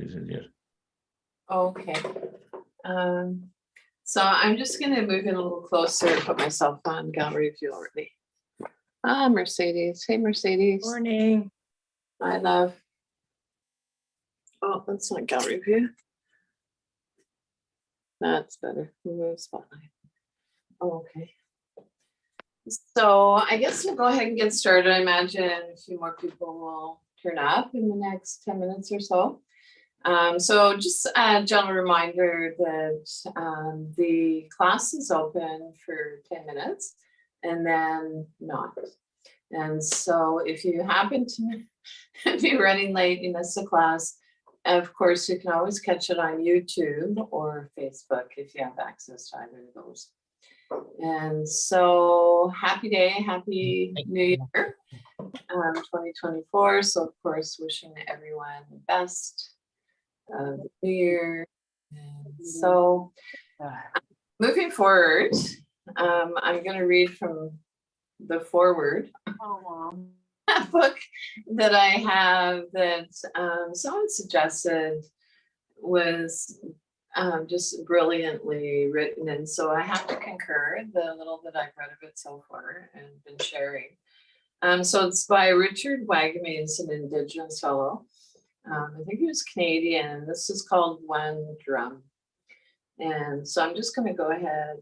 isn't yet. Okay. So I'm just going to move in a little closer and put myself on gallery view already. Mercedes. Hey, Mercedes. Morning. Hi, love. Oh, that's not gallery view. That's better. Remove spotlight. Oh, okay. So I guess we'll go ahead and get started. I imagine a few more people will turn up in the next 10 minutes or so. So just a gentle reminder that the class is open for 10 minutes and then not. And so if you happen to be running late, you miss the class, of course, you can always catch it on YouTube or Facebook if you have access to either of those. And so happy day, happy new year, 2024. So of course, wishing everyone the best of the new year. And so moving forward, I'm going to read from the foreword. A book that I have that someone suggested was just brilliantly written, and so I have to concur the little that I've read of it so far and been sharing. So it's by Richard Wagamese, an Indigenous fellow. I think he was Canadian, and this is called One Drum. And so I'm just going to go ahead.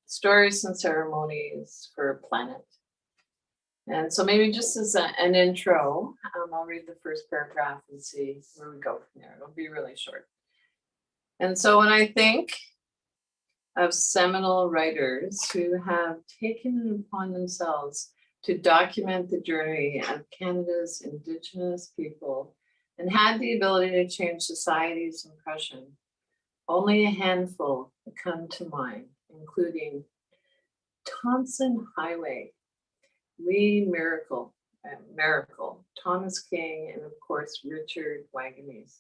Stories and Ceremonies for a Planet. And so maybe just as an intro, I'll read the first paragraph and see where we go from there. It'll be really short. And so when I think of seminal writers who have taken it upon themselves to document the journey of Canada's Indigenous people and had the ability to change society's impression, only a handful come to mind, including Thompson Highway, Lee Miracle, Thomas King, and of course, Richard Wagamese.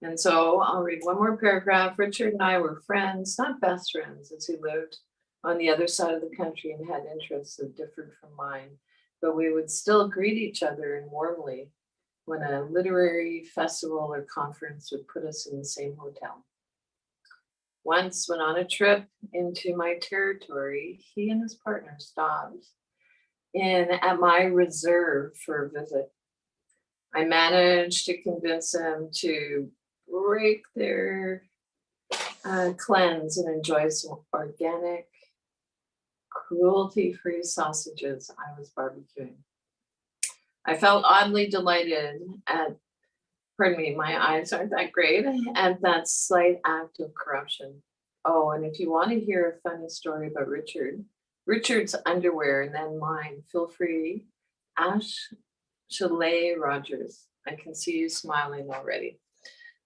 And so I'll read one more paragraph. Richard and I were friends, not best friends, as he lived on the other side of the country and had interests that differed from mine, but we would still greet each other and warmly when a literary festival or conference would put us in the same hotel. Once, when on a trip into my territory, he and his partner stopped in at my reserve for a visit. I managed to convince them to break their cleanse and enjoy some organic, cruelty-free sausages I was barbecuing. I felt oddly delighted at, pardon me, my eyes aren't that great, at that slight act of corruption. Oh, and if you want to hear a funny story about Richard's underwear and then mine, feel free. Ash Chalet Rogers. I can see you smiling already.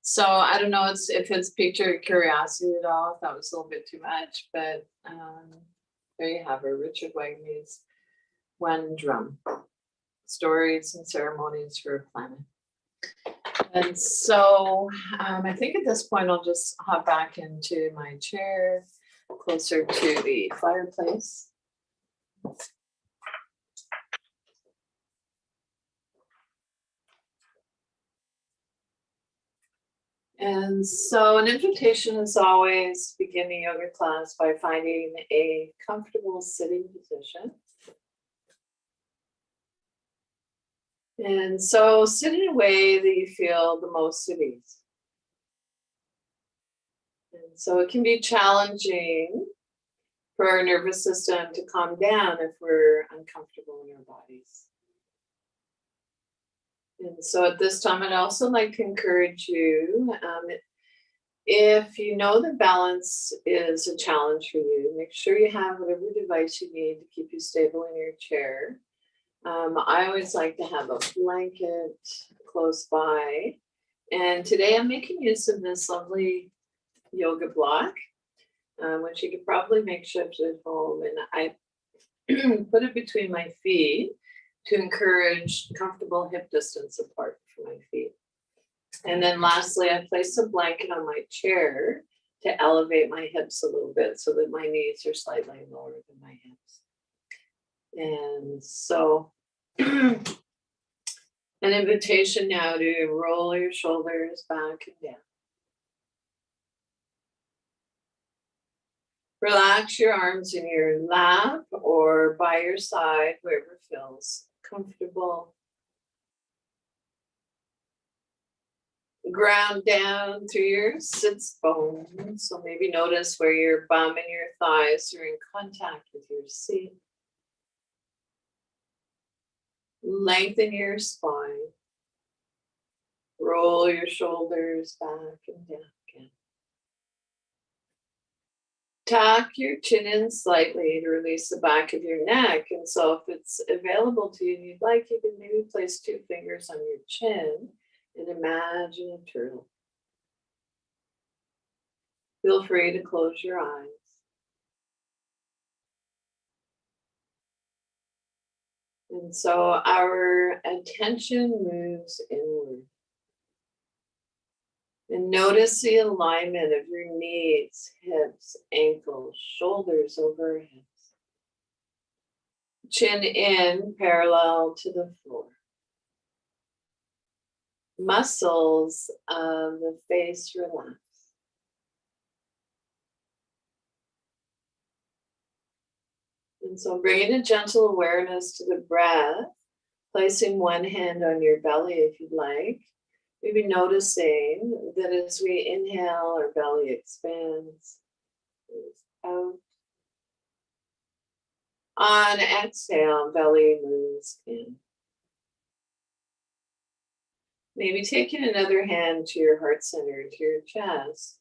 So I don't know if it's piqued your curiosity at all, if that was a little bit too much, but there you have it, Richard Wagamese, One Drum, Stories and Ceremonies for a Planet. And so I think at this point, I'll just hop back into my chair, closer to the fireplace. And so an invitation is always begin the yoga class by finding a comfortable sitting position. And so sit in a way that you feel the most at ease. And so it can be challenging for our nervous system to calm down if we're uncomfortable in our bodies. And so at this time, I'd also like to encourage you, if you know that balance is a challenge for you, make sure you have whatever device you need to keep you stable in your chair. I always like to have a blanket close by. And today I'm making use of this lovely yoga block, which you could probably make shift at home. And I put it between my feet to encourage comfortable hip distance apart from my feet. And then lastly, I place a blanket on my chair to elevate my hips a little bit so that my knees are slightly lower than my hips. And so An invitation now to roll your shoulders back and down. Relax your arms in your lap or by your side, wherever feels comfortable. Ground down through your sits bones. So maybe notice where your bum and your thighs are in contact with your seat. Lengthen your spine. Roll your shoulders back and down again. Tuck your chin in slightly to release the back of your neck. And so if it's available to you and you'd like, you can maybe place 2 fingers on your chin and imagine a turtle. Feel free to close your eyes. And so our attention moves inward. And notice the alignment of your knees, hips, ankles, shoulders over hips. Chin in parallel to the floor. Muscles of the face relax. And so bringing a gentle awareness to the breath, placing one hand on your belly if you'd like. Maybe noticing that as we inhale, our belly expands, moves out. On exhale, belly moves in. Maybe taking another hand to your heart center, to your chest,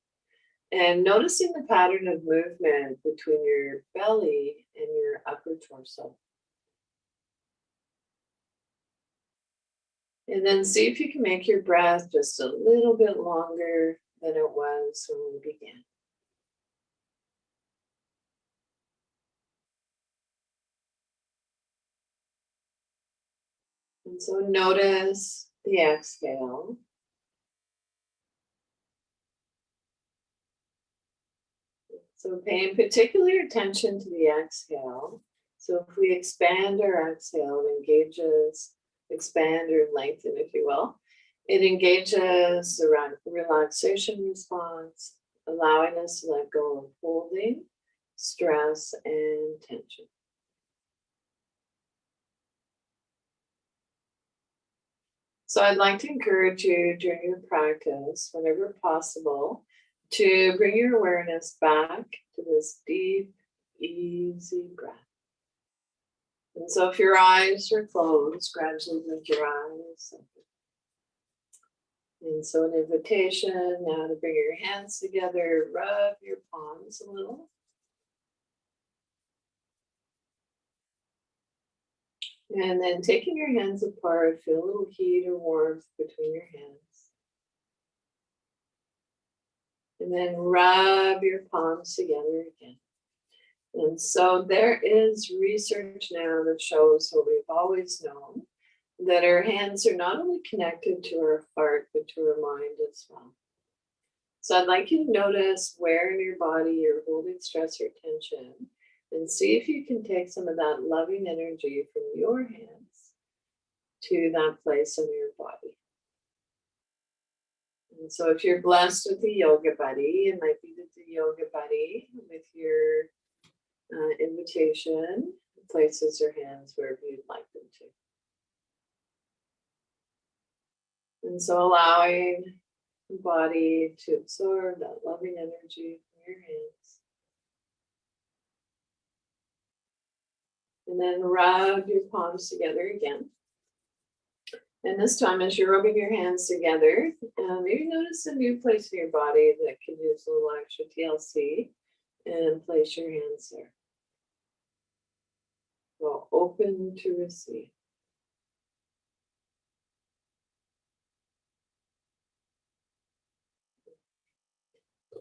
and noticing the pattern of movement between your belly and your upper torso. And then see if you can make your breath just a little bit longer than it was when we began. And so notice the exhale. So paying particular attention to the exhale. So if we expand our exhale, it engages, expand or lengthen, if you will. It engages the relaxation response, allowing us to let go of holding, stress, and tension. So I'd like to encourage you during your practice, whenever possible, to bring your awareness back to this deep, easy breath. And so if your eyes are closed, gradually blink your eyes. And so an invitation now to bring your hands together, rub your palms a little. And then taking your hands apart, feel a little heat or warmth between your hands. And then rub your palms together again. And so there is research now that shows what we've always known, that our hands are not only connected to our heart, but to our mind as well. So I'd like you to notice where in your body you're holding stress or tension, and see if you can take some of that loving energy from your hands to that place in your body. And so if you're blessed with a yoga buddy, it might be that the yoga buddy with your invitation places your hands wherever you'd like them to. And so allowing the body to absorb that loving energy from your hands. And then rub your palms together again. And this time, as you're rubbing your hands together, maybe notice a new place in your body that could use a little extra TLC, and place your hands there. Well, open to receive.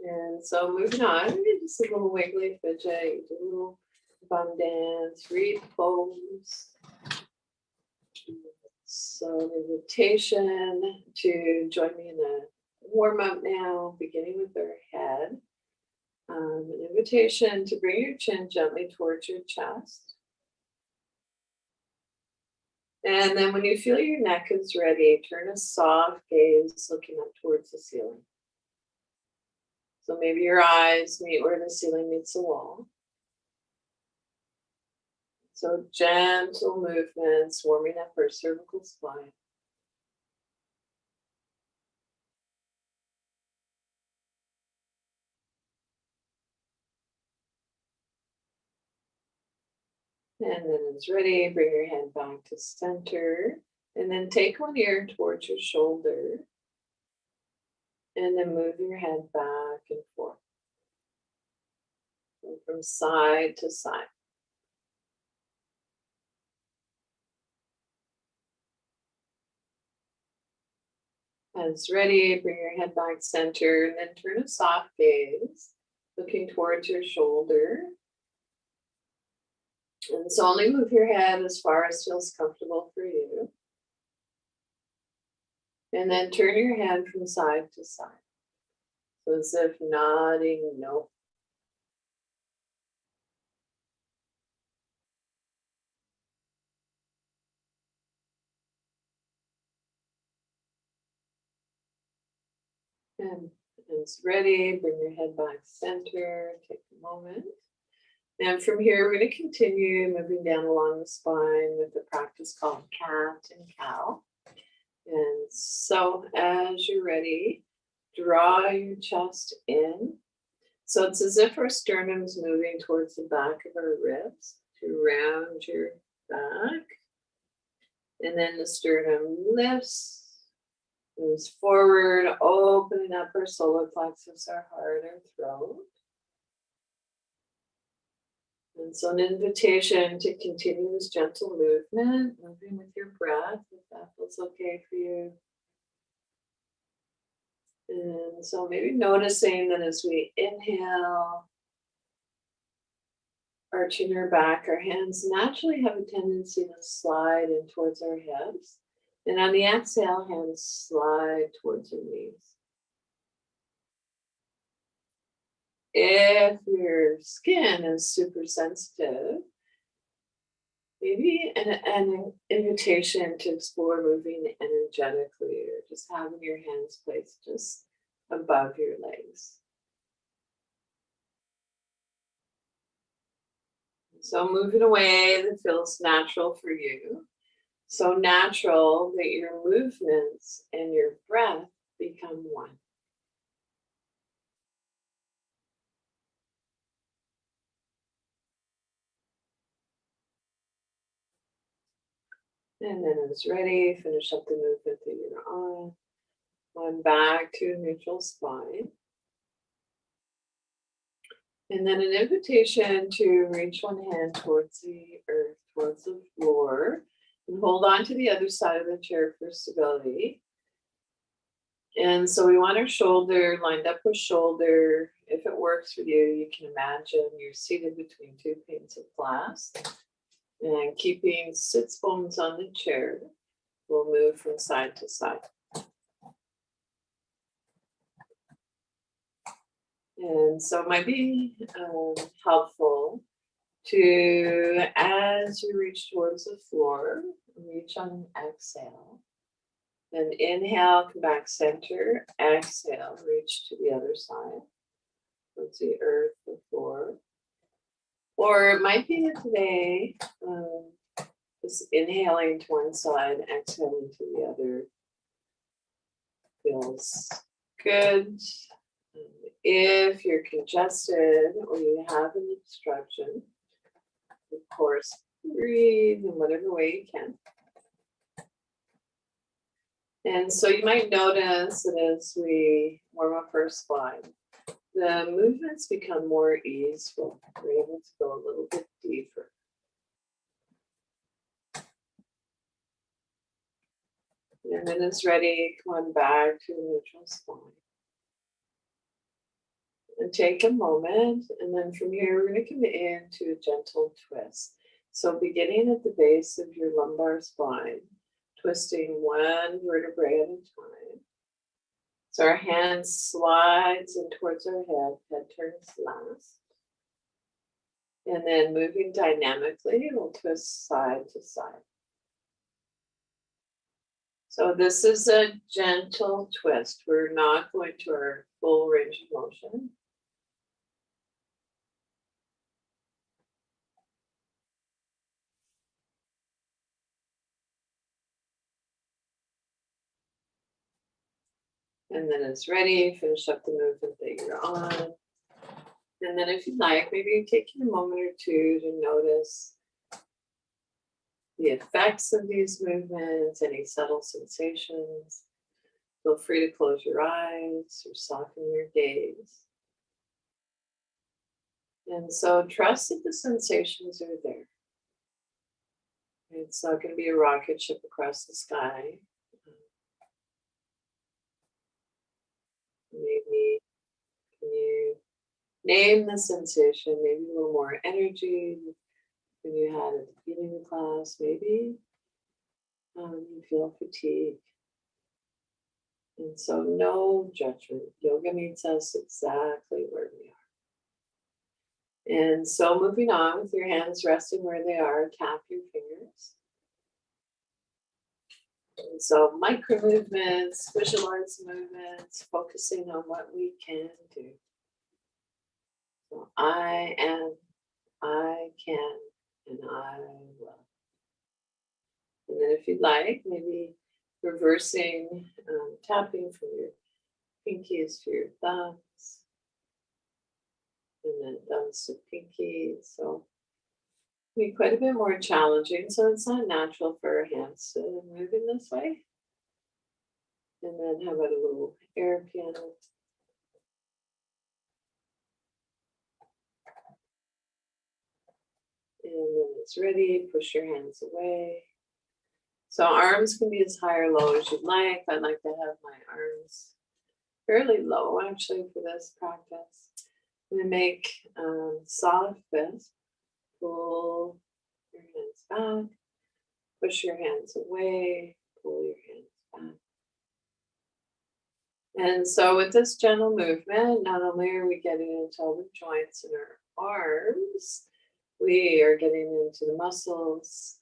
And so moving on, just a little wiggly fidget, a little bum dance, read pose. So an invitation to join me in a warm up now, beginning with our head. An invitation to bring your chin gently towards your chest. And then when you feel your neck is ready, turn a soft gaze looking up towards the ceiling. So maybe your eyes meet where the ceiling meets the wall. So gentle movements, warming up our cervical spine. And then it's ready, bring your head back to center. And then take one ear towards your shoulder. And then move your head back and forth. Go from side to side. And it's ready, bring your head back center. And then turn a soft gaze, looking towards your shoulder. And so only move your head as far as feels comfortable for you. And then turn your head from side to side. So as if nodding no. And it's ready, bring your head back center, take a moment. And from here, we're going to continue moving down along the spine with the practice called cat and cow. And so as you're ready, draw your chest in. So it's as if our sternum is moving towards the back of our ribs to round your back. And then the sternum lifts, moves forward, opening up our solar plexus, our heart, our throat. And so an invitation to continue this gentle movement, moving with your breath, if that feels okay for you. And so maybe noticing that as we inhale, arching our back, our hands naturally have a tendency to slide in towards our hips. And on the exhale, hands slide towards your knees. If your skin is super sensitive, maybe an invitation to explore moving energetically or just having your hands placed just above your legs. So move in a way that feels natural for you. So natural that your movements and your breath become one. And then it's ready, finish up the movement that you're on. One back to a neutral spine. And then an invitation to reach one hand towards the earth, towards the floor, and hold on to the other side of the chair for stability. And so we want our shoulder lined up with shoulder. If it works for you, you can imagine you're seated between two panes of glass. And keeping sits bones on the chair, we'll move from side to side. And so it might be helpful to, as you reach towards the floor, reach on an exhale. Then inhale, come back center, exhale, reach to the other side, towards the earth, the floor. Or it might be today, just inhaling to one side, exhaling to the other. Feels good. If you're congested or you have an obstruction, of course, breathe in whatever way you can. And so you might notice that as we warm up our spine, the movements become more easeful. We're able to go a little bit deeper. And then it's ready, come on back to a neutral spine. And take a moment, and then from here, we're going to come into a gentle twist. So beginning at the base of your lumbar spine, twisting one vertebrae at a time. So our hand slides in towards our head turns last. And then moving dynamically, we'll twist side to side. So this is a gentle twist. We're not going to our full range of motion. And then it's ready, finish up the movement that you're on. And then if you'd like, maybe take a moment or two to notice the effects of these movements, any subtle sensations. Feel free to close your eyes or soften your gaze. And so trust that the sensations are there. It's not going to be a rocket ship across the sky. Maybe can you name the sensation, maybe a little more energy than you had at the beginning of the class. Maybe you feel fatigue. And so no judgment. Yoga meets us exactly where we are. And so moving on with your hands resting where they are, tap your fingers. And so micro movements, visualize movements, focusing on what we can do. So I am, I can, and I will. And then if you'd like, maybe reversing, tapping from your pinkies to your thumbs. And then thumbs to pinkies. So be quite a bit more challenging. So it's not natural for our hands to move in this way. And then how about a little air piano? And when it's ready, push your hands away. So arms can be as high or low as you'd like. I'd like to have my arms fairly low actually for this practice. I'm going to make soft fist. Pull your hands back. Push your hands away. Pull your hands back. And so with this gentle movement, not only are we getting into all the joints in our arms, we are getting into the muscles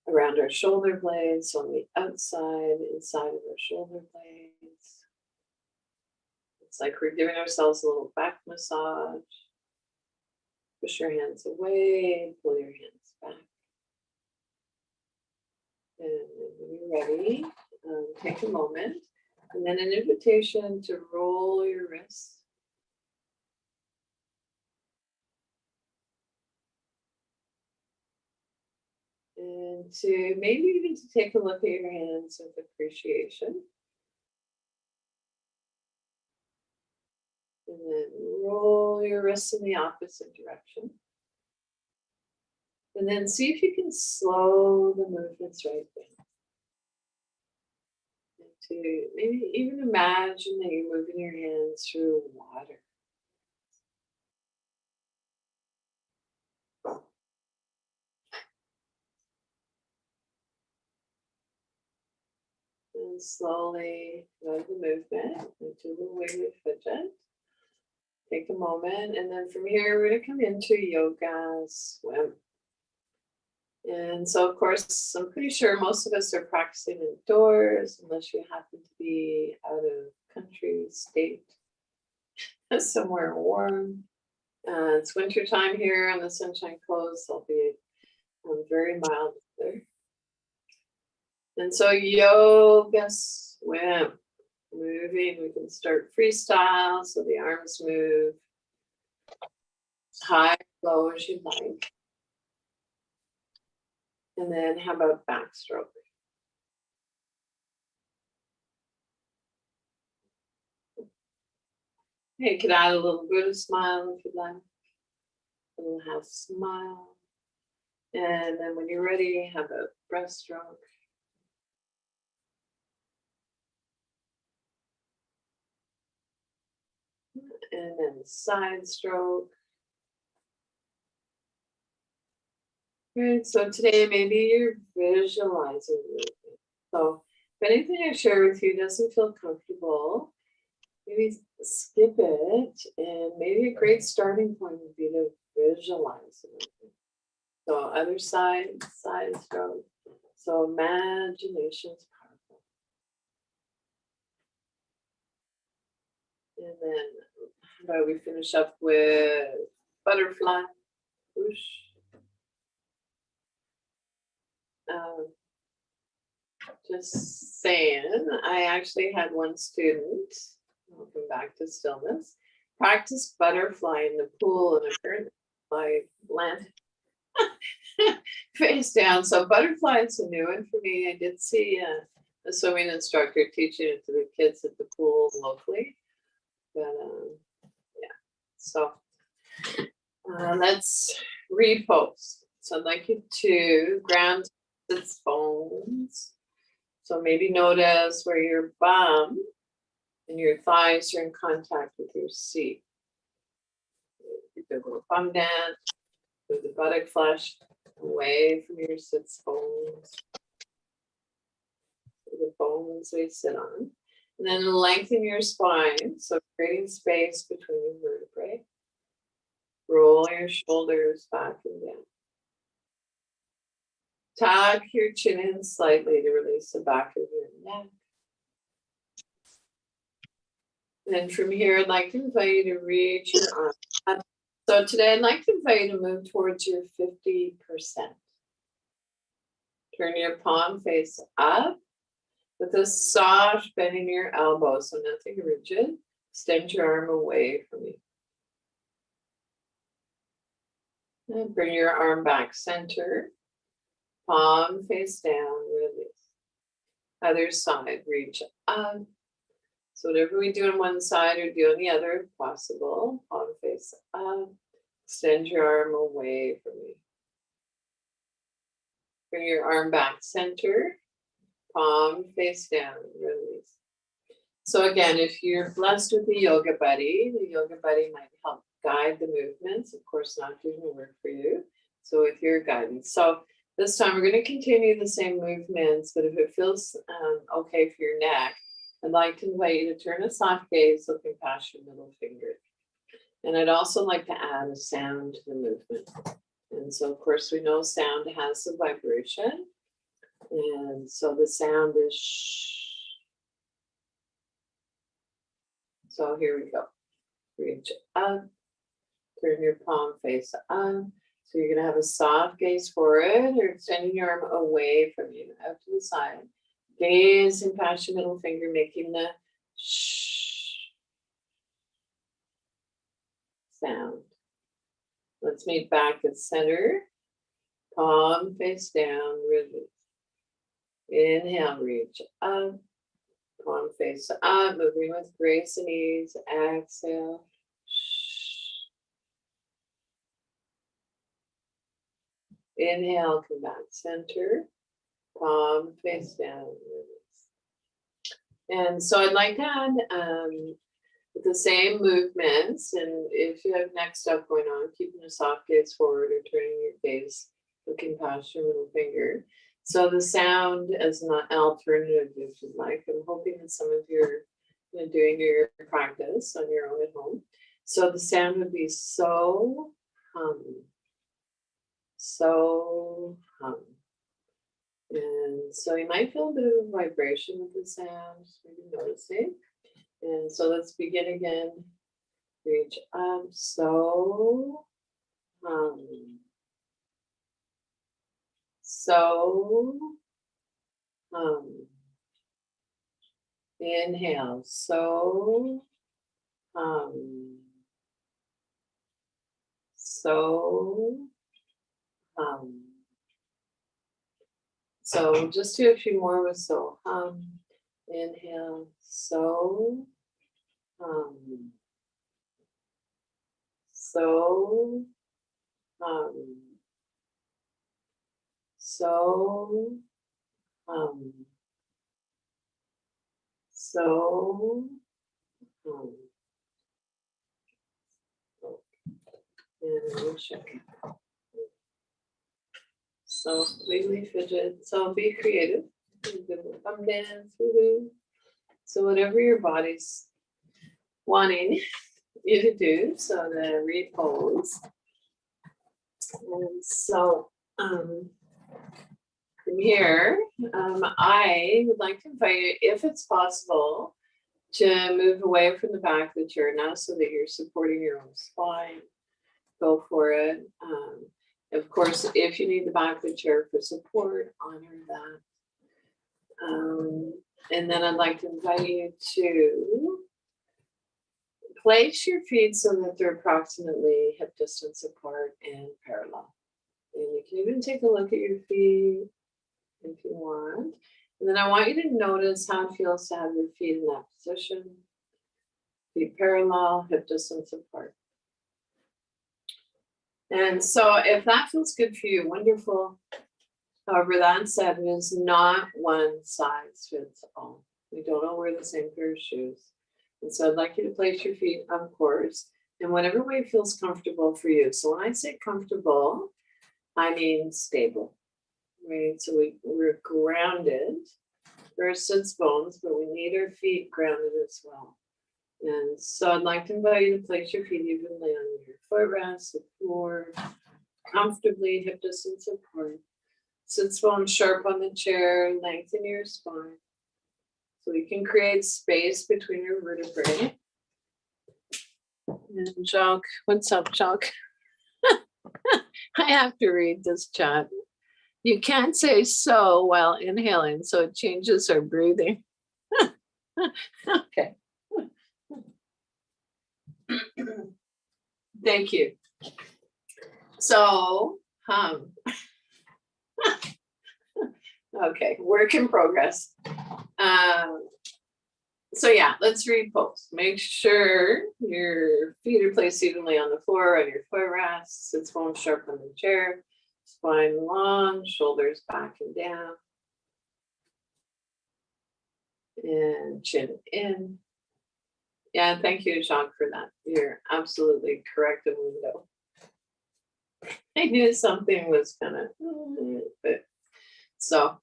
around our shoulder blades, on the outside, inside of our shoulder blades. It's like we're giving ourselves a little back massage. Push your hands away, pull your hands back. And when you're ready, take a moment. And then an invitation to roll your wrists. And to maybe even to take a look at your hands with appreciation. And then roll your wrists in the opposite direction. And then see if you can slow the movements right down. And to maybe even imagine that you're moving your hands through water. And slowly move the movement into the wiggly fidget. Take a moment, and then from here we're going to come into yoga swim. And so, of course, I'm pretty sure most of us are practicing indoors, unless you happen to be out of country, state, somewhere warm. It's winter time here on the Sunshine Coast, albeit very mild there. And so yoga swim, moving, we can start freestyle, so the arms move high, low as you like. And then how about backstroke? You could add a little Buddha smile if you'd like. A little half smile. And then when you're ready, have a breaststroke. And then side stroke. Great. So today maybe you're visualizing movement. So if anything I share with you doesn't feel comfortable, maybe skip it. And maybe a great starting point would be to visualize it. So other side stroke. So imagination's powerful. then how about we finish up with butterfly? Whoosh. Just saying, I actually had one student, I'll come back to stillness, practice butterfly in the pool, and apparently I landed face down. So butterfly is a new one for me. I did see a swimming instructor teaching it to the kids at the pool locally. But yeah, so let's repose. So I'd like you to ground its bones. So maybe notice where your bum and your thighs are in contact with your seat. You do a little bum dance with the buttock flesh away from your sits bones. The bones we sit on. And then lengthen your spine, so creating space between your vertebrae. Roll your shoulders back and down. Tuck your chin in slightly to release the back of your neck. And from here, I'd like to invite you to reach your arm up. So today, I'd like to invite you to move towards your 50%. Turn your palm face up with a soft bend in your elbow, so nothing rigid. Extend your arm away from you. And bring your arm back center. Palm face down, release. Other side, reach up. So whatever we do on one side or do on the other, if possible. Palm face up. Extend your arm away from you. Bring your arm back center. Palm face down, release. So again, if you're blessed with a yoga buddy, the yoga buddy might help guide the movements. Of course, not doing the work for you. So with your guidance. So this time we're going to continue the same movements, but if it feels okay for your neck, I'd like to invite you to turn a soft gaze looking past your middle finger. And I'd also like to add a sound to the movement. And so of course we know sound has a vibration. And so the sound is shh. So here we go. Reach up, turn your palm face up. So you're gonna have a soft gaze forward or extending your arm away from you, out to the side. Gazing past your middle finger, making the shh sound. Let's meet back at center. Palm face down, release. Inhale, reach up. Palm face up, moving with grace and ease. Exhale. Inhale, come back center. Palm face down, release. And so I'd like to add with the same movements, and if you have neck stuff going on, keeping a soft gaze forward or turning your gaze, looking past your middle finger. So the sound as an alternative, if you'd like. I'm hoping that some of you are doing your practice on your own at home. So the sound would be so hum. So hum. And so you might feel a bit of a vibration with the sound, maybe noticing. And so let's begin again. Reach up, so hum. So hum. Inhale, so hum. So hum. So just do a few more with so hum. Inhale, so hum. So hum. So hum. So hum. And we'll check. So completely fidget. So be creative. Thumb dance. Woohoo. So whatever your body's wanting you to do. So the repose. And so from here, I would like to invite you, if it's possible, to move away from the back of the chair now so that you're supporting your own spine. Go for it. Of course, if you need the back of the chair for support, honor that. And then I'd like to invite you to place your feet so that they're approximately hip distance apart and parallel. And you can even take a look at your feet if you want. And then I want you to notice how it feels to have your feet in that position. Feet parallel, hip distance apart. And so if that feels good for you, wonderful. However, that said, it is not one size fits all. We don't all wear the same pair of shoes. And so I'd like you to place your feet, of course, in whatever way feels comfortable for you. So when I say comfortable, I mean stable, right? So we're grounded. First sits bones, but we need our feet grounded as well. And so I'd like to invite you to place your feet evenly on your footrest, the floor, comfortably hip distance apart. Sits bones sharp on the chair, lengthen your spine. So you can create space between your vertebrae. And Jacques, what's up, Jacques? I have to read this chat. You can't say so while inhaling, so it changes our breathing. Okay. Thank you. So, okay, work in progress. So yeah, let's repose. Make sure your feet are placed evenly on the floor, on your footrest, sits bones sharp on the chair, spine long, shoulders back and down, and chin in. Yeah, thank you, Jacques, for that. You're absolutely correct, Window. I knew something was kind of, but so,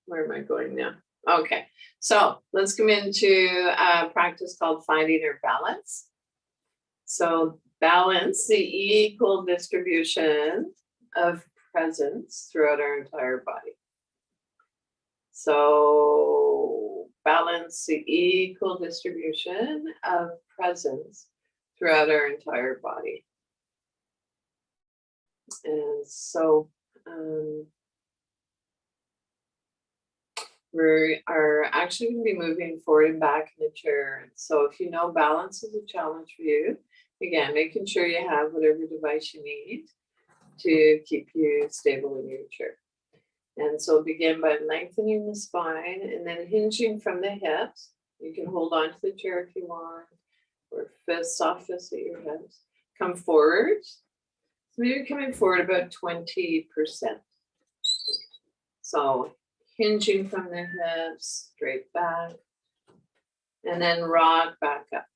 where am I going now? Okay, so let's come into a practice called finding our balance. So balance the equal distribution of presence throughout our entire body. So balance the equal distribution of presence throughout our entire body. And so we are actually going to be moving forward and back in the chair. And so if you know balance is a challenge for you, again, making sure you have whatever device you need to keep you stable in your chair. And so begin by lengthening the spine and then hinging from the hips. You can hold on to the chair if you want, or fist, soft fist at your hips. Come forward. So maybe coming forward about 20%. So hinging from the hips, straight back, and then rock back up.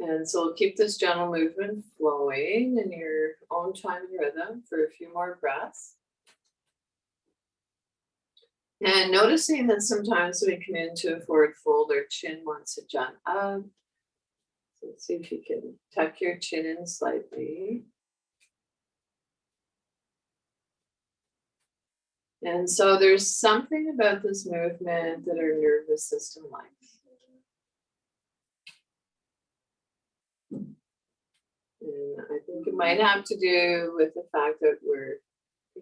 And so we'll keep this gentle movement flowing in your own time and rhythm for a few more breaths. And noticing that sometimes we come into a forward fold, our chin wants to jump up. So let's see if you can tuck your chin in slightly. And so there's something about this movement that our nervous system likes. And I think it might have to do with the fact that we're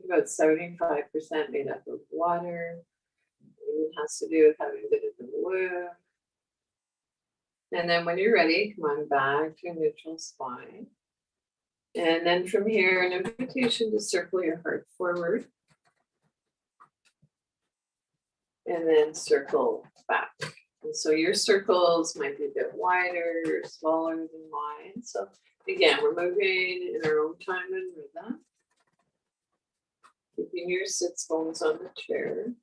about 75% made up of water. It has to do with having a bit of the womb. And then when you're ready, come on back to a neutral spine. And then from here, an invitation to circle your heart forward. And then circle back. And so your circles might be a bit wider or smaller than mine. So again, we're moving in our own time and rhythm. Keeping your sits bones on the chair.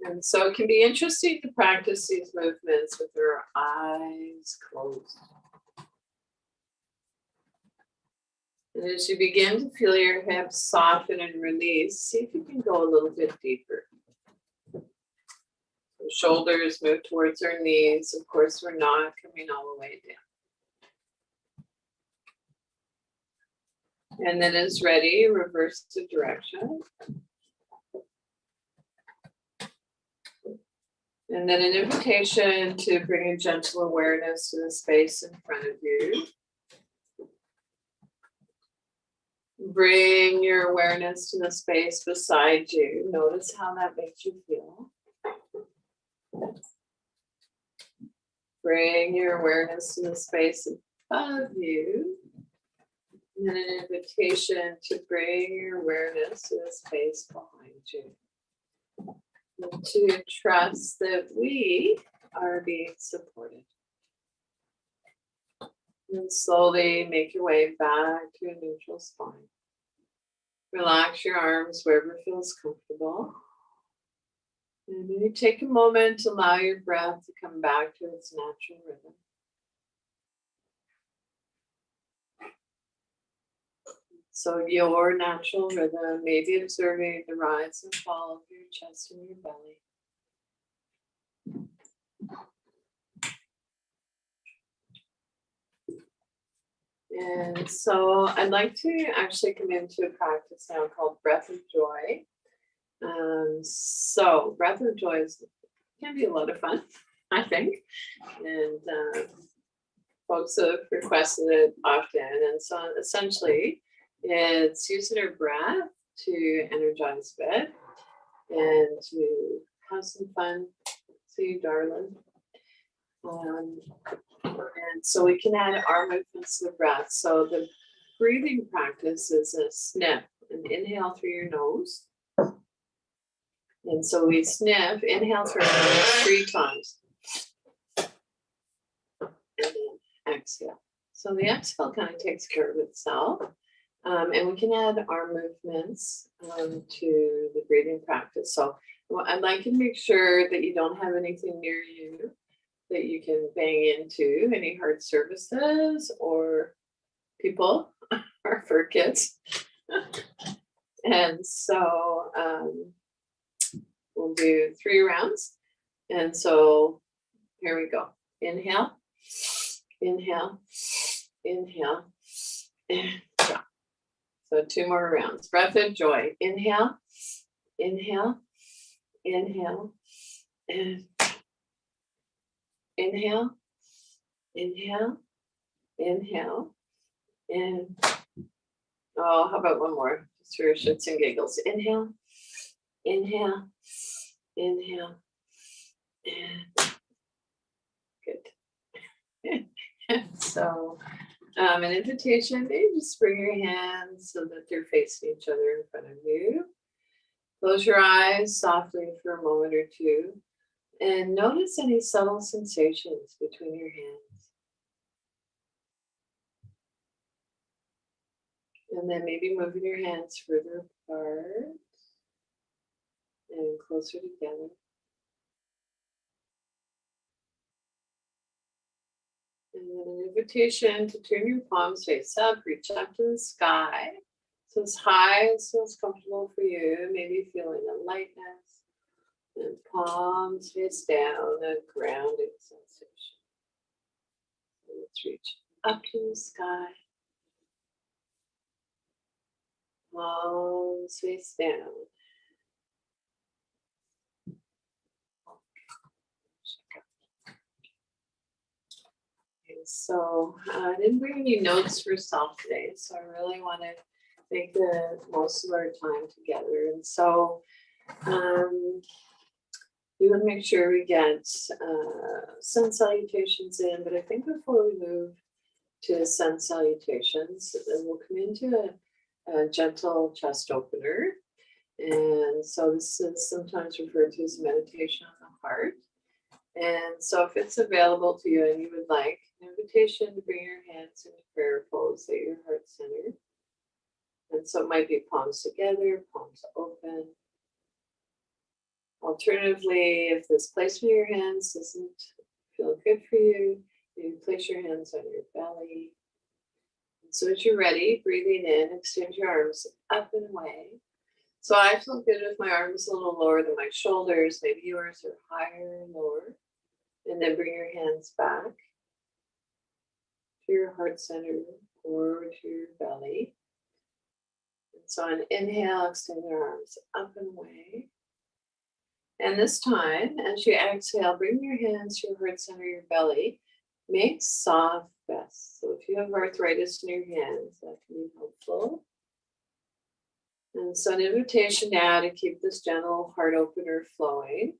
And so it can be interesting to practice these movements with our eyes closed. And as you begin to feel your hips soften and release, see if you can go a little bit deeper. The shoulders move towards our knees. Of course, we're not coming all the way down. And then as ready, reverse the direction. And then an invitation to bring a gentle awareness to the space in front of you. Bring your awareness to the space beside you. Notice how that makes you feel. Bring your awareness to the space above you. And then an invitation to bring your awareness to the space behind you. And to trust that we are being supported. And slowly make your way back to a neutral spine. Relax your arms wherever feels comfortable. And then you take a moment to allow your breath to come back to its natural rhythm. So your natural rhythm may be observing the rise and fall of your chest and your belly. And so I'd like to actually come into a practice now called Breath of Joy. So Breath of Joy can be a lot of fun, I think. And folks have requested it often. And so essentially, it's using our breath to energize a bit and to have some fun. See you, darling. And so we can add our movements to the breath. So the breathing practice is a sniff, an inhale through your nose. And so we sniff, inhale through our nose 3 times. And then exhale. So the exhale kind of takes care of itself. And we can add our movements to the breathing practice. So I'd like you to make sure that you don't have anything near you that you can bang into, any hard surfaces or people or for kids. And so we'll do 3 rounds. And so here we go. Inhale, inhale, inhale, and drop. So 2 more rounds. Breath of joy. Inhale, inhale, inhale, and inhale, inhale, inhale, and oh, how about one more? Just for shits and giggles. Inhale, inhale, inhale, and good. So an invitation, maybe just bring your hands so that they're facing each other in front of you. Close your eyes softly for a moment or 2. And notice any subtle sensations between your hands. And then maybe moving your hands further apart and closer together. And then an invitation to turn your palms face up, reach up to the sky. So as high as feels comfortable for you, maybe feeling a lightness. And palms face down, a grounding sensation. And let's reach up to the sky. Palms face down. Okay, so I didn't bring any notes for self today, so I really want to make the most of our time together. And so we want to make sure we get sun salutations in, but I think before we move to sun salutations, then we'll come into a gentle chest opener. And so this is sometimes referred to as meditation on the heart. And so if it's available to you and you would like an invitation to bring your hands into prayer pose at your heart center. And so it might be palms together, palms open. Alternatively, if this placement of your hands doesn't feel good for you, you place your hands on your belly. And so as you're ready, breathing in, extend your arms up and away. So I feel good with my arms a little lower than my shoulders. Maybe yours are higher and lower. And then bring your hands back to your heart center or to your belly. And so on inhale, extend your arms up and away. And this time, as you exhale, bring your hands to your heart center, your belly. Make soft fists. So if you have arthritis in your hands, that can be helpful. And so an invitation now to keep this gentle heart opener flowing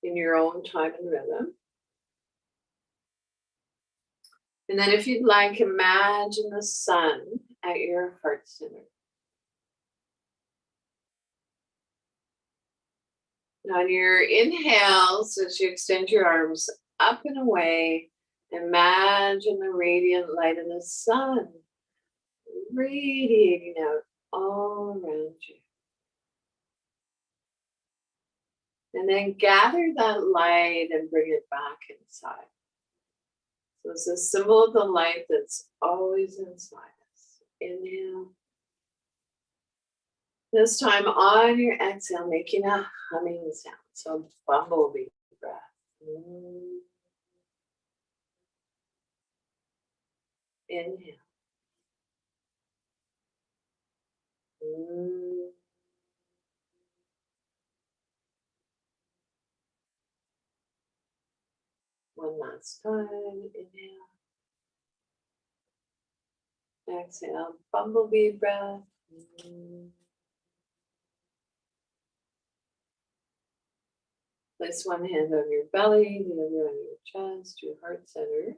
in your own time and rhythm. And then if you'd like, imagine the sun at your heart center. And on your inhales, as you extend your arms up and away, imagine the radiant light of the sun radiating out all around you. And then gather that light and bring it back inside. So it's a symbol of the light that's always inside us. Inhale. This time on your exhale, making a humming sound. So bumblebee breath. Inhale. One last time. Inhale. Exhale. Bumblebee breath. Place one hand on your belly, the other on your chest, your heart center.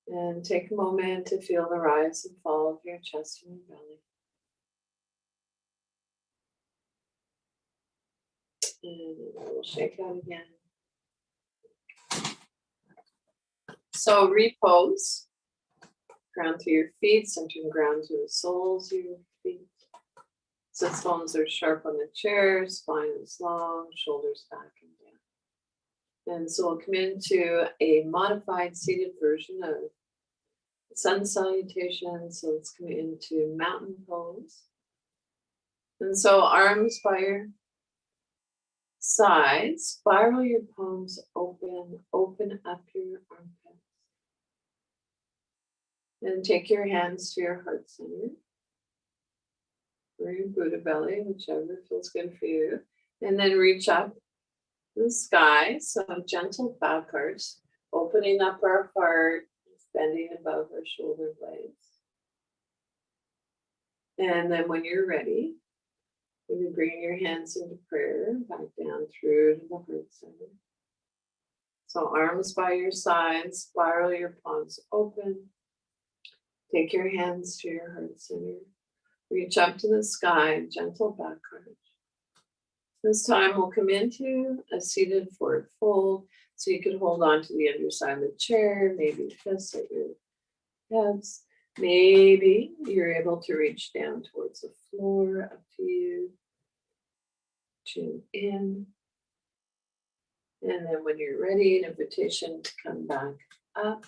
And take a moment to feel the rise and fall of your chest and your belly. And we'll shake out again. So repose. Ground through your feet, centering ground through the soles of your feet. Sits bones are sharp on the chair, spine is long, shoulders back and down. And so we'll come into a modified seated version of sun salutation. So let's come into mountain pose. And so arms by your sides, spiral your palms open, open up your armpits. And take your hands to your heart center. Or your Buddha belly, whichever feels good for you. And then reach up to the sky. So gentle back arch, opening up our heart, bending above our shoulder blades. And then when you're ready, you can bring your hands into prayer, back down through to the heart center. So arms by your sides, spiral your palms open. Take your hands to your heart center. Reach up to the sky, gentle back arch. This time we'll come into a seated forward fold. So you can hold on to the underside of the chair, maybe fists at your hips. Maybe you're able to reach down towards the floor, up to you. Chin in. And then when you're ready, an invitation to come back up.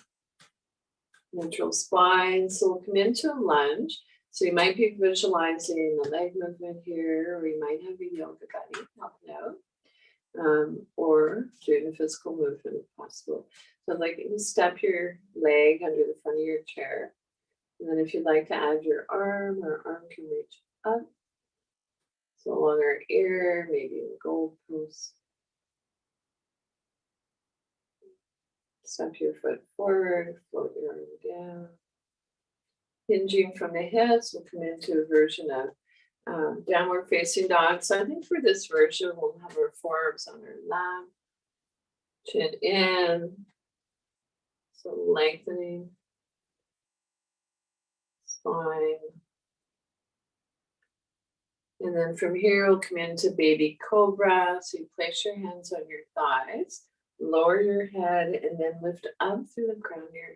Neutral spine. So we'll come into a lunge. So you might be visualizing the leg movement here, or you might have a yoga buddy helping out, or doing a physical movement if possible. So like you step your leg under the front of your chair. And then if you'd like to add your arm, our arm can reach up. So along our ear, maybe in the goalpost. Step your foot forward, float your arm down. Hinging from the hips, we'll come into a version of downward facing dog. So I think for this version, we'll have our forearms on our lap, chin in, so lengthening, spine. And then from here, we'll come into baby cobra. So you place your hands on your thighs, lower your head, and then lift up through the crown of your head.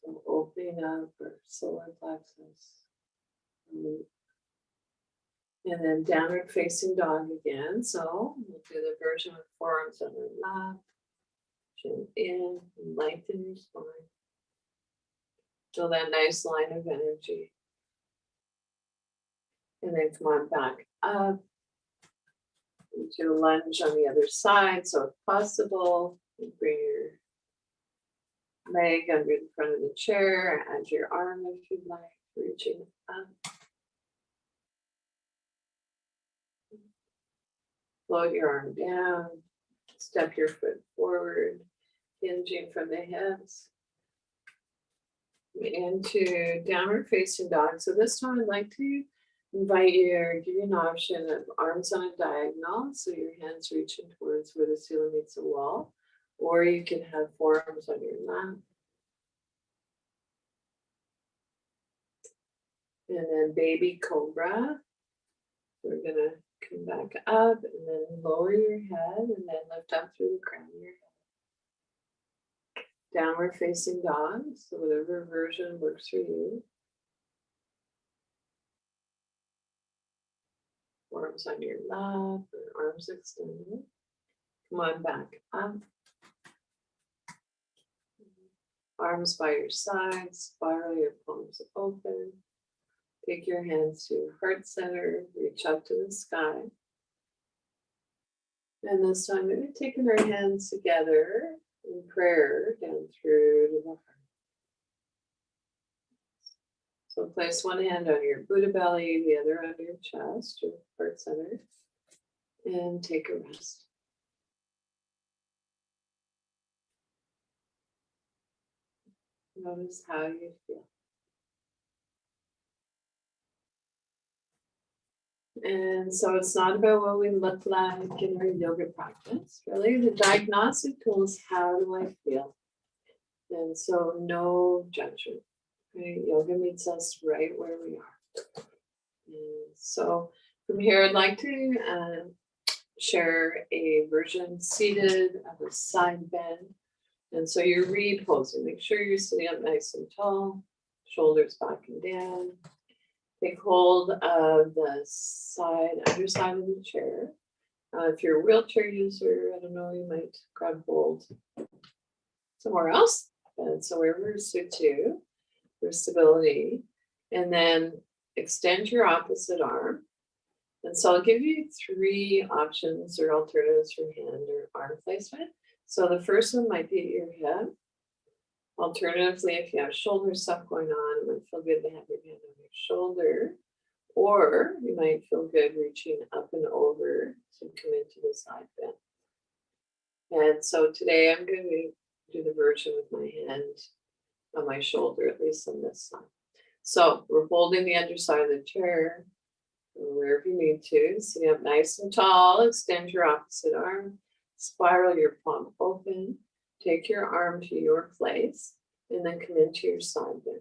So opening up our solar plexus. And then downward facing dog again. So we'll do the version with forearms on our lap, chin in, and lengthen your spine. Feel that nice line of energy. And then come on back up into a lunge on the other side. So if possible, you bring your leg under the front of the chair, add your arm if you'd like, reaching up. Float your arm down, step your foot forward, hinging from the hips into downward facing dog. So this time I'd like to invite you or give you an option of arms on a diagonal, so your hands reaching towards where the ceiling meets the wall, or you can have forearms on your lap. And then baby cobra. We're gonna come back up and then lower your head and then lift up through the crown of your head. Downward facing dog, so whatever version works for you. Arms on your lap, and arms extended. Come on back up. Arms by your sides, spiral your palms open. Take your hands to your heart center, reach up to the sky. And this time we're taking our hands together in prayer down through to the heart. So place one hand on your Buddha belly, the other on your chest or heart center, and take a rest. Notice how you feel. And so it's not about what we look like in our yoga practice. Really, the diagnostic tool is how do I feel? And so no judgment. Right? Yoga meets us right where we are. And so from here, I'd like to share a version seated of a side bend. And so you're reposing. Make sure you're sitting up nice and tall, shoulders back and down. Take hold of the underside of the chair. If you're a wheelchair user, I don't know, you might grab hold somewhere else. And so wherever suits you for stability. And then extend your opposite arm. And so I'll give you 3 options or alternatives for hand or arm placement. So the first one might be at your hip. Alternatively, if you have shoulder stuff going on, it might feel good to have your hand on your shoulder. Or you might feel good reaching up and over to come into the side bend. And so today I'm going to do the version with my hand on my shoulder, at least on this side. So we're holding the underside of the chair, wherever you need to, sitting up nice and tall, extend your opposite arm, spiral your palm open, take your arm to your place, and then come into your side bend.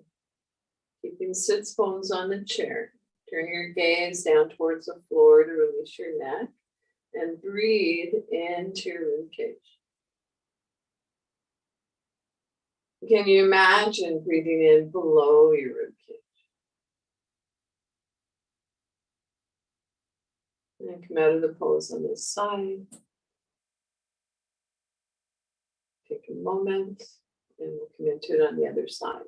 Keeping sits bones on the chair. Turn your gaze down towards the floor to release your neck, and breathe into your ribcage. Can you imagine breathing in below your ribcage? And come out of the pose on this side. Take a moment, and we'll come into it on the other side.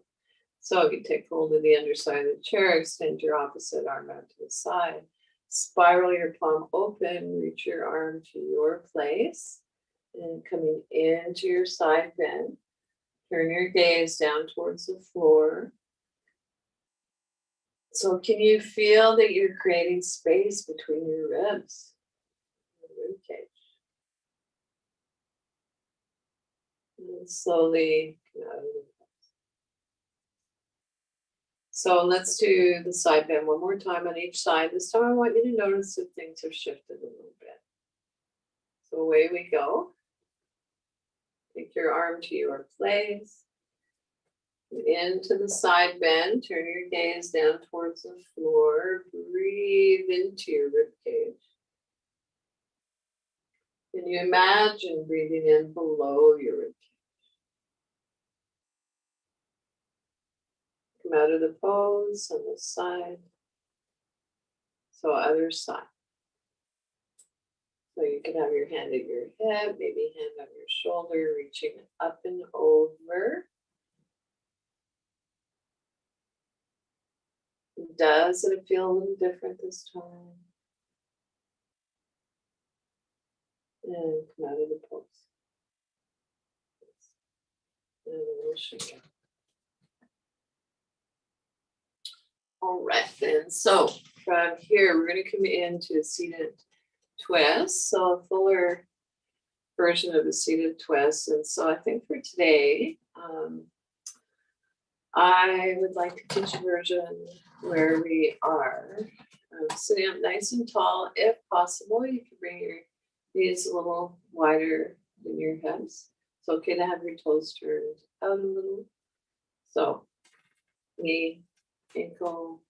So you take hold of the underside of the chair, extend your opposite arm out to the side, spiral your palm open, reach your arm to your place, and coming into your side bend. Turn your gaze down towards the floor. So can you feel that you're creating space between your ribs? Rib cage. And slowly come out of the pose. So let's do the side bend one more time on each side. This time I want you to notice if things have shifted a little bit. So away we go. Take your arm to your place. Into the side bend, turn your gaze down towards the floor, breathe into your rib cage. Can you imagine breathing in below your rib cage? Come out of the pose on the side. So other side. So you can have your hand at your hip, maybe hand on your shoulder, reaching up and over. Does it feel a little different this time? And come out of the pose. And we'll shake it. All right, then. So from here, we're going to come into a seated twist, so a fuller version of a seated twist. And so I think for today, I would like to teach a version where we are sitting up nice and tall. If possible, you can bring your knees a little wider than your hips. It's okay to have your toes turned out a little. So knee, ankle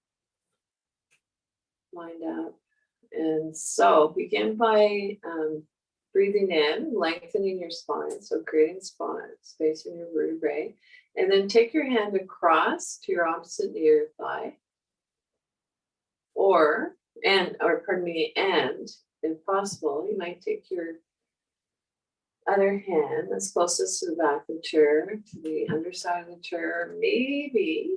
lined up. And so begin by breathing in, lengthening your spine. So creating space in your vertebrae. And then take your hand across to your opposite knee or thigh. And if possible, you might take your other hand that's closest to the back of the chair, to the underside of the chair. Maybe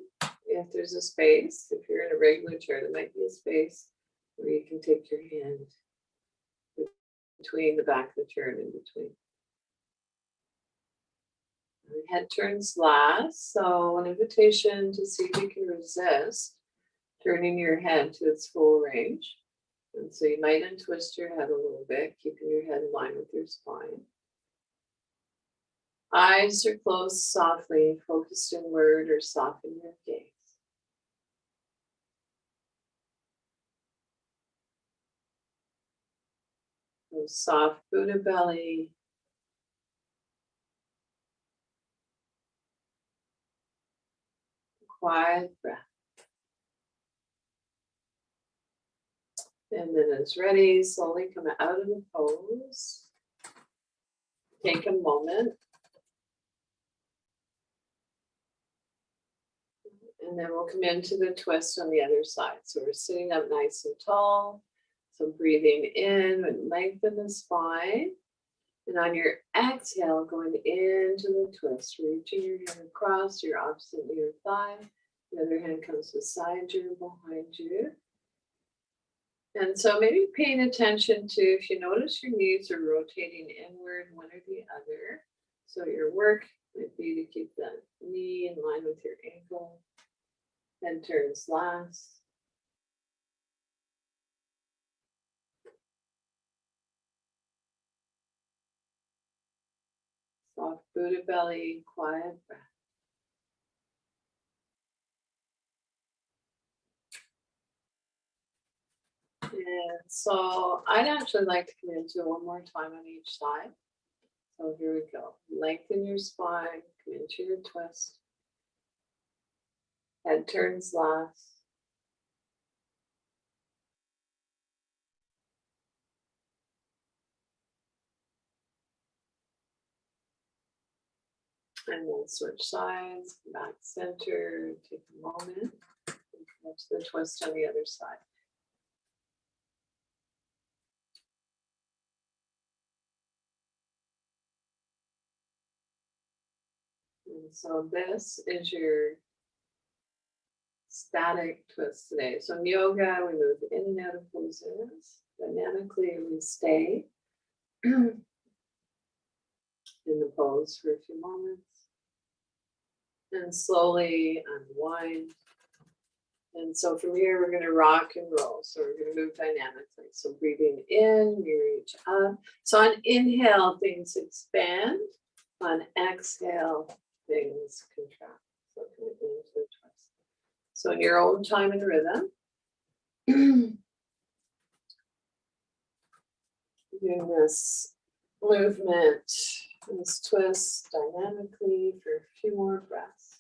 if there's a space, if you're in a regular chair, there might be a space where you can take your hand between the back of the chair and in between. The head turns last, so an invitation to see if you can resist turning your head to its full range. And so you might untwist your head a little bit, keeping your head in line with your spine. Eyes are closed softly, focused inward, or soften your gaze. So soft Buddha belly. Quiet breath. And then as ready, slowly come out of the pose. Take a moment. And then we'll come into the twist on the other side. So we're sitting up nice and tall. So breathing in and lengthen the spine. And on your exhale, going into the twist, reaching your hand across your opposite knee or thigh. The other hand comes beside you, behind you. And so maybe paying attention to, if you notice your knees are rotating inward, one or the other. So your work might be to keep the knee in line with your ankle. Head turns last. Soft Buddha belly, quiet breath. And so I'd actually like to come into one more time on each side. So here we go. Lengthen your spine, come into your twist. Head turns last. And then switch sides, back center, take a moment, and come to the twist on the other side. And so this is your static twist today. So in yoga, we move in and out of poses. Dynamically, we stay in the pose for a few moments. And slowly unwind. And so from here, we're going to rock and roll. So we're going to move dynamically. So breathing in, you reach up. So on inhale, things expand. On exhale, things contract. So come into the twist. So in your own time and rhythm, doing this movement, this twist dynamically for a few more breaths.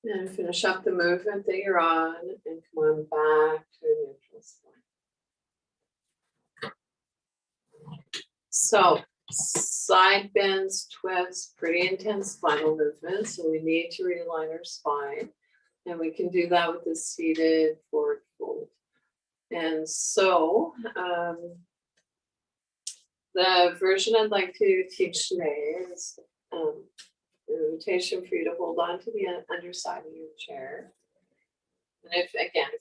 And finish up the movement that you're on and come on back to a neutral spine. So side bends, twists, pretty intense spinal movement. So we need to realign our spine. And we can do that with the seated forward fold. And so the version I'd like to teach today is an invitation for you to hold on to the underside of your chair. And if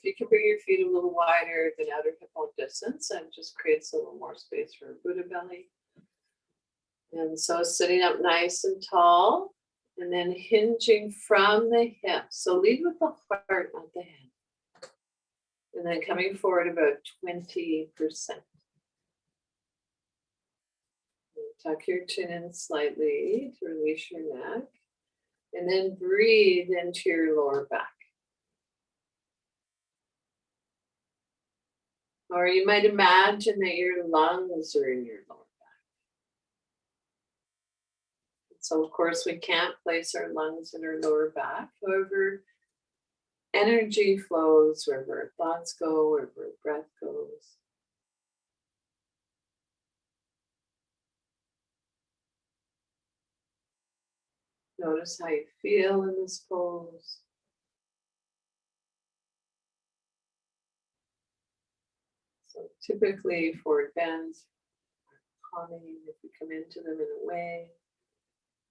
you can bring your feet a little wider than outer hip bone distance, and just creates a little more space for a Buddha belly. And so sitting up nice and tall, and then hinging from the hips. So lead with the heart, not the head. And then coming forward about 20%. Tuck your chin in slightly to release your neck. And then breathe into your lower back. Or you might imagine that your lungs are in your lower back. So of course we can't place our lungs in our lower back. However, energy flows wherever our thoughts go, wherever our breath goes. Notice how you feel in this pose. So typically forward bends, calming if we come into them in a way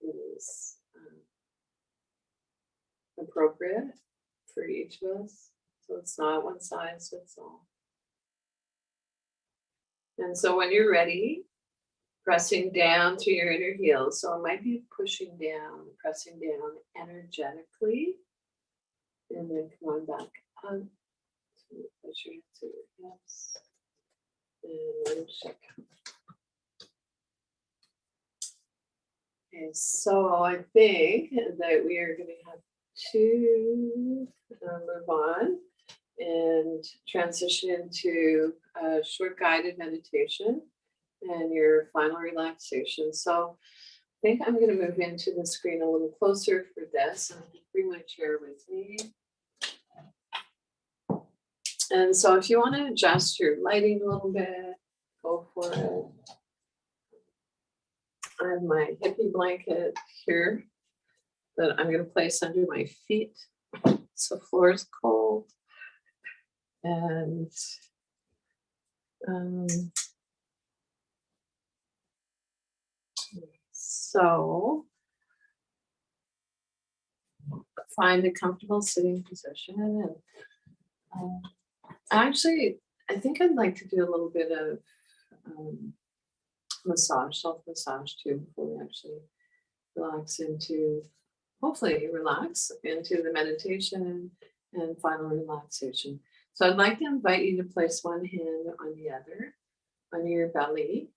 that is appropriate for each of us. So it's not one size fits all. And so when you're ready, pressing down through your inner heels. So it might be pushing down, pressing down energetically. And then come on back up. So push your hands to your hips. And shake. Okay, so I think that we are going to have to move on and transition into a short guided meditation and your final relaxation. So I think I'm going to move into the screen a little closer for this. I'm going to bring my chair with me. And so if you want to adjust your lighting a little bit, go for it. I have my hippie blanket here that I'm going to place under my feet. So floor is cold. And so find a comfortable sitting position. And actually, I think I'd like to do a little bit of massage, self-massage too, before we actually hopefully relax into the meditation and final relaxation. So I'd like to invite you to place one hand on the other, on your belly,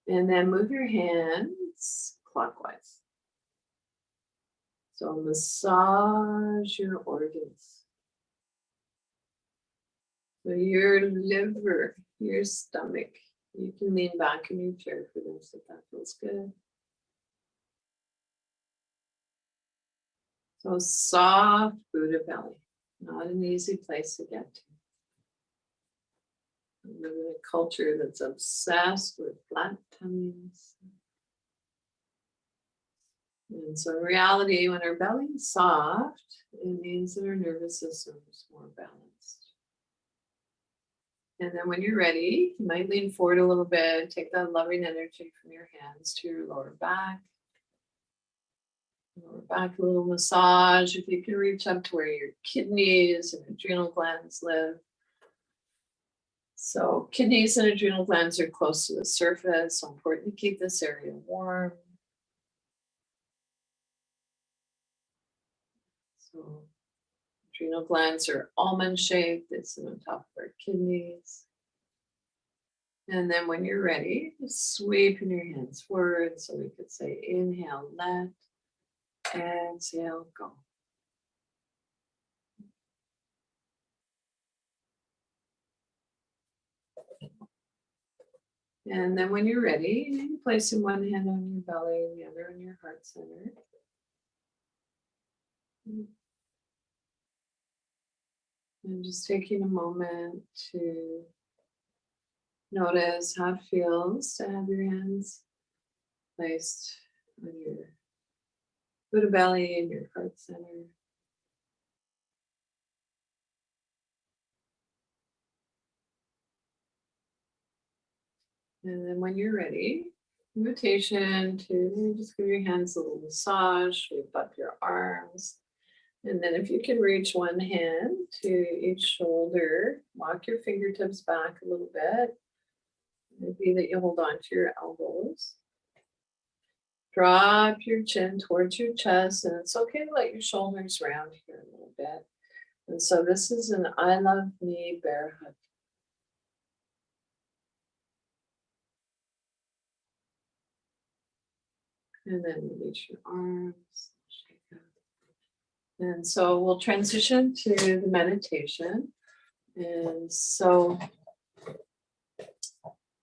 and then move your hands clockwise. So massage your organs. So your liver, your stomach. You can lean back in your chair for this if that feels good. So soft Buddha belly, not an easy place to get to. We live in a culture that's obsessed with flat tummies. And so in reality, when our belly is soft, it means that our nervous system is more balanced. And then when you're ready, you might lean forward a little bit, take that loving energy from your hands to your lower back. Lower back, a little massage. If you can reach up to where your kidneys and adrenal glands live. So kidneys and adrenal glands are close to the surface, so important to keep this area warm. So adrenal glands are almond shaped, they sit on top of our kidneys. And then when you're ready, just sweeping your hands forward. So we could say inhale, let, exhale, go. And then when you're ready, you can place one hand on your belly and the other on your heart center. And just taking a moment to notice how it feels to have your hands placed on your Buddha belly and your heart center. And then when you're ready, invitation to just give your hands a little massage, sweep up your arms. And then if you can reach one hand to each shoulder, walk your fingertips back a little bit. Maybe that you hold on to your elbows. Drop your chin towards your chest, and it's okay to let your shoulders round here a little bit. And so this is an I love me bear hug. And then release your arms. Shake out. And so we'll transition to the meditation. And so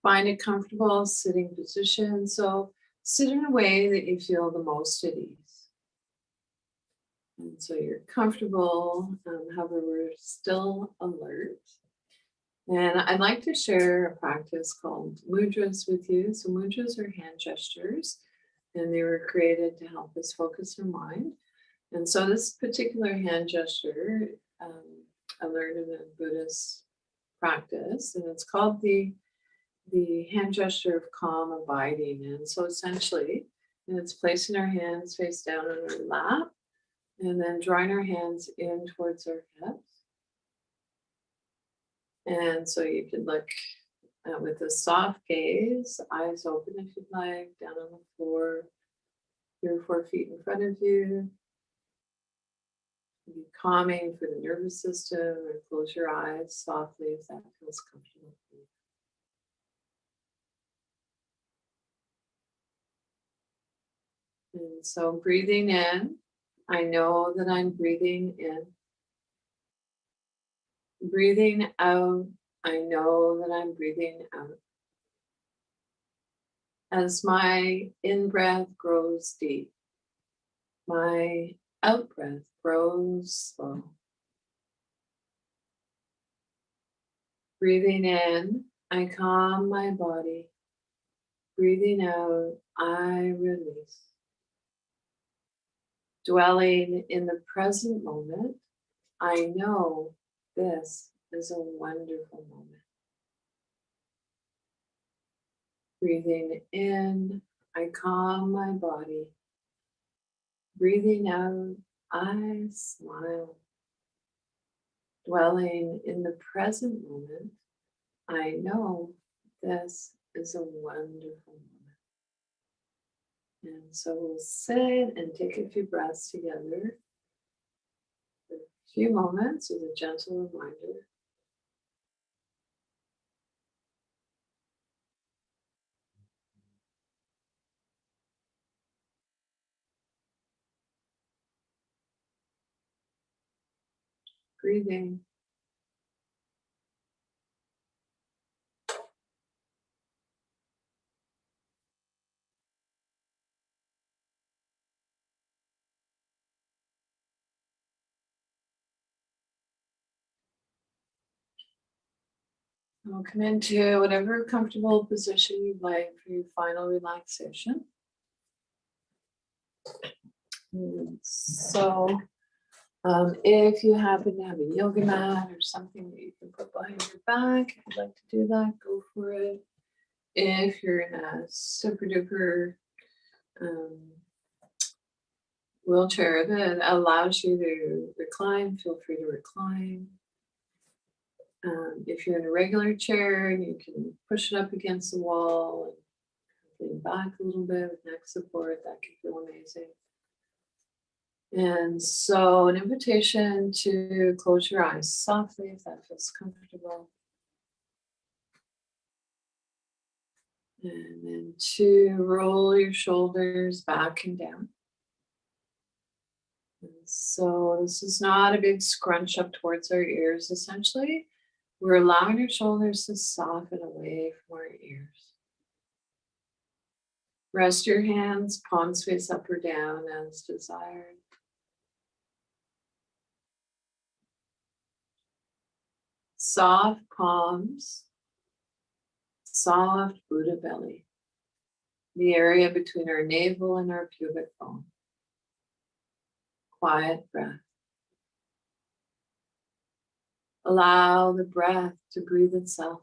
find a comfortable sitting position. So sit in a way that you feel the most at ease. And so you're comfortable, however, we're still alert. And I'd like to share a practice called mudras with you. So mudras are hand gestures, and they were created to help us focus our mind. And so this particular hand gesture, I learned in a Buddhist practice, and it's called the hand gesture of calm abiding. And so essentially, and it's placing our hands face down on our lap, and then drawing our hands in towards our hips. And so you can look with a soft gaze, eyes open if you'd like, down on the floor, 3 or 4 feet in front of you. Be calming for the nervous system, or close your eyes softly if that feels comfortable for you. And so breathing in, I know that I'm breathing in. Breathing out, I know that I'm breathing out. As my in-breath grows deep, my out-breath grows slow. Breathing in, I calm my body. Breathing out, I release. Dwelling in the present moment, I know this is a wonderful moment. Breathing in, I calm my body. Breathing out, I smile. Dwelling in the present moment, I know this is a wonderful moment. And so we'll sit and take a few breaths together for a few moments as a gentle reminder. Breathing. We'll come into whatever comfortable position you'd like for your final relaxation. And so if you happen to have a yoga mat or something that you can put behind your back, if you'd like to do that, go for it. If you're in a super duper wheelchair that allows you to recline, feel free to recline. If you're in a regular chair, you can push it up against the wall and lean back a little bit with neck support. That can feel amazing. And so an invitation to close your eyes softly if that feels comfortable. And then to roll your shoulders back and down. And so this is not a big scrunch up towards our ears. Essentially, we're allowing our shoulders to soften away from our ears. Rest your hands, palms face up or down as desired. Soft palms, soft Buddha belly, the area between our navel and our pubic bone. Quiet breath. Allow the breath to breathe itself.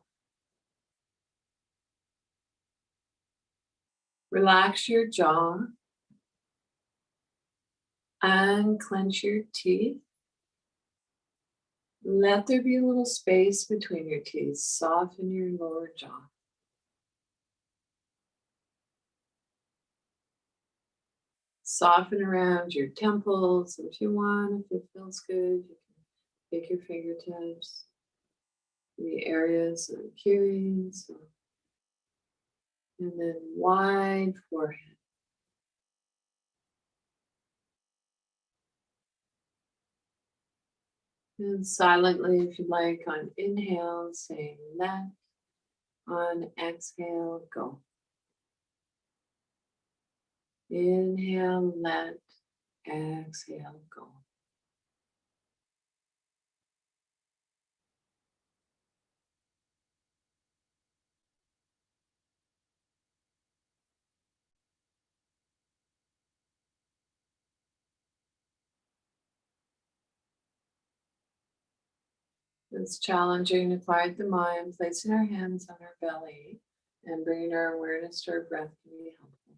Relax your jaw and clench your teeth. Let there be a little space between your teeth. Soften your lower jaw. soften around your temples if you want, if it feels good. You can take your fingertips to the areas of hearing, so, and then wide forehead. And silently, if you like, on inhale, saying let. On exhale, go. Inhale, let. Exhale, go. It's challenging to quiet the mind, placing our hands on our belly and bringing our awareness to our breath can be helpful.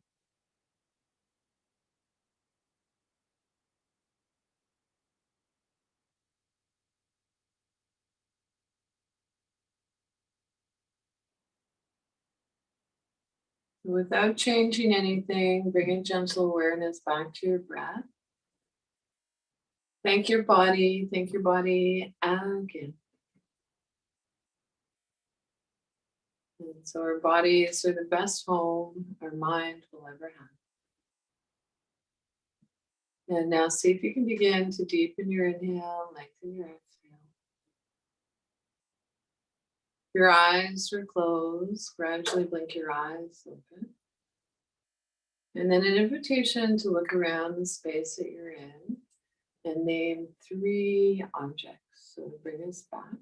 Without changing anything, bringing gentle awareness back to your breath. Thank your body again. And so our bodies are the best home our mind will ever have. And now see if you can begin to deepen your inhale, lengthen your exhale. Your eyes are closed. Gradually blink your eyes open. And then an invitation to look around the space that you're in and name 3 objects. So to bring us back.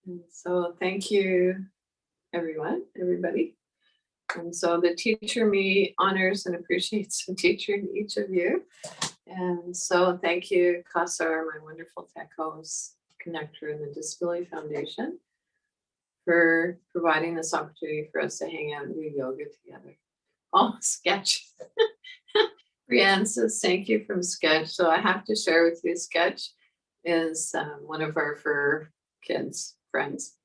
And so thank you, everybody. And so the teacher me honors and appreciates the teacher in each of you. And so thank you, Kasar, my wonderful tech host, connector in the Disability Foundation, for providing this opportunity for us to hang out and do yoga together. Oh, Sketch. Brianne says, thank you from Sketch. So I have to share with you, Sketch is one of our fur kids' friends.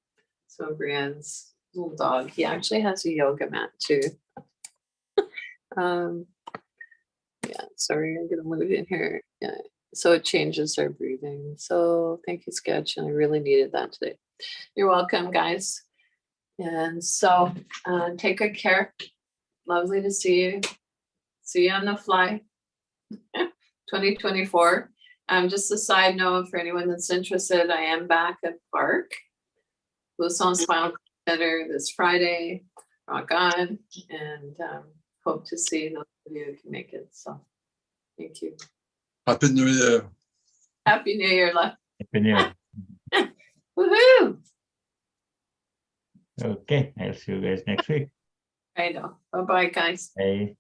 So Brianne's little dog, he actually has a yoga mat too. Yeah, sorry, I'm gonna move in here. Yeah, so it changes our breathing. So thank you, Sketch, and I really needed that today. You're welcome, guys. And so take good care. Lovely to see you. See you on the fly. 2024. Just a side note for anyone that's interested, I am back at PARC, Blusson Spinal Center this Friday. Rock on, and hope to see those of you who can make it. So thank you. Happy New Year. Happy New Year, love. Happy New Year. Woohoo! Okay, I'll see you guys next week. I know. Bye-bye, guys. Bye.